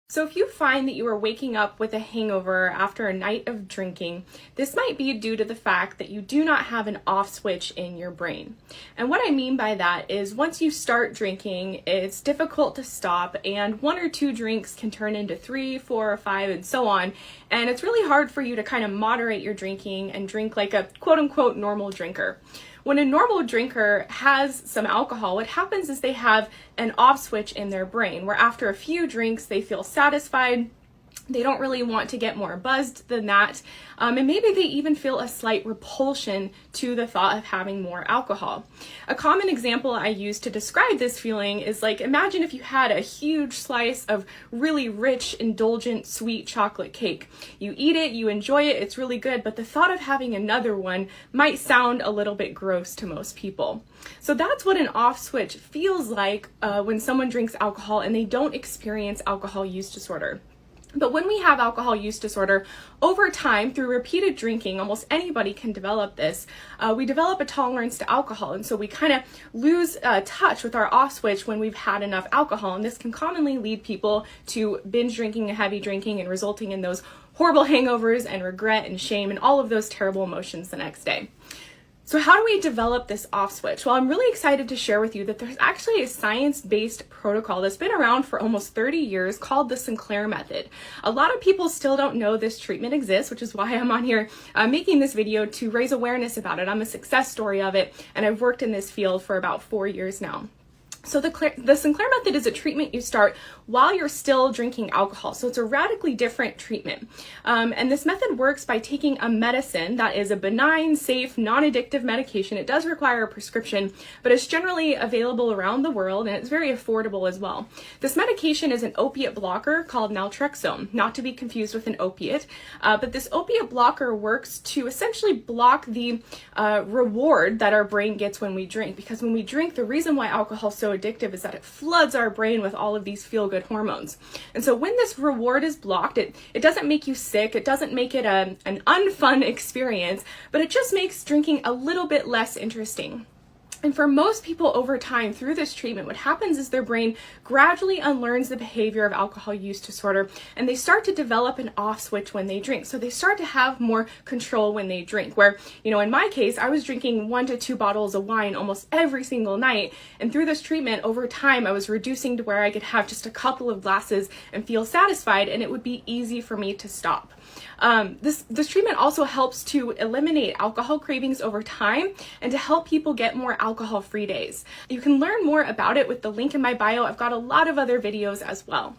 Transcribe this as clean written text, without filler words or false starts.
So if you find that you are waking up with a hangover after a night of drinking, this might be due to the fact that you do not have an off switch in your brain. And what I mean by that is once you start drinking, it's difficult to stop, and 1 or 2 drinks can turn into 3, 4, or 5, and so on. And it's really hard for you to kind of moderate your drinking and drink like a quote unquote normal drinker. When a normal drinker has some alcohol, what happens is they have an off switch in their brain where after a few drinks, they feel satisfied. They don't really want to get more buzzed than that. And maybe they even feel a slight repulsion to the thought of having more alcohol. A common example I use to describe this feeling is like, imagine if you had a huge slice of really rich, indulgent, sweet chocolate cake. You eat it, you enjoy it, it's really good, but the thought of having another one might sound a little bit gross to most people. So that's what an off switch feels like when someone drinks alcohol and they don't experience alcohol use disorder. But when we have alcohol use disorder, over time, through repeated drinking, almost anybody can develop this, we develop a tolerance to alcohol. And so we kind of lose touch with our off switch when we've had enough alcohol. And this can commonly lead people to binge drinking and heavy drinking and resulting in those horrible hangovers and regret and shame and all of those terrible emotions the next day. So how do we develop this off switch? Well, I'm really excited to share with you that there's actually a science-based protocol that's been around for almost 30 years called the Sinclair Method. A lot of people still don't know this treatment exists, which is why I'm on here making this video to raise awareness about it. I'm a success story of it, and I've worked in this field for about 4 years now. So the Sinclair Method is a treatment you start while you're still drinking alcohol. So it's a radically different treatment. And this method works by taking a medicine that is a benign, safe, non-addictive medication. It does require a prescription, but it's generally available around the world, and it's very affordable as well. This medication is an opiate blocker called naltrexone, not to be confused with an opiate. But this opiate blocker works to essentially block the reward that our brain gets when we drink. Because when we drink, the reason why alcohol is so addictive is that it floods our brain with all of these feel-good hormones. And so when this reward is blocked, it doesn't make you sick, it doesn't make it an unfun experience, but it just makes drinking a little bit less interesting. And for most people over time through this treatment, what happens is their brain gradually unlearns the behavior of alcohol use disorder, and they start to develop an off switch when they drink. So they start to have more control when they drink, where, in my case, I was drinking 1 to 2 bottles of wine almost every single night. And through this treatment, over time, I was reducing to where I could have just a couple of glasses and feel satisfied, and it would be easy for me to stop. This treatment also helps to eliminate alcohol cravings over time and to help people get more alcohol-free days. You can learn more about it with the link in my bio. I've got a lot of other videos as well.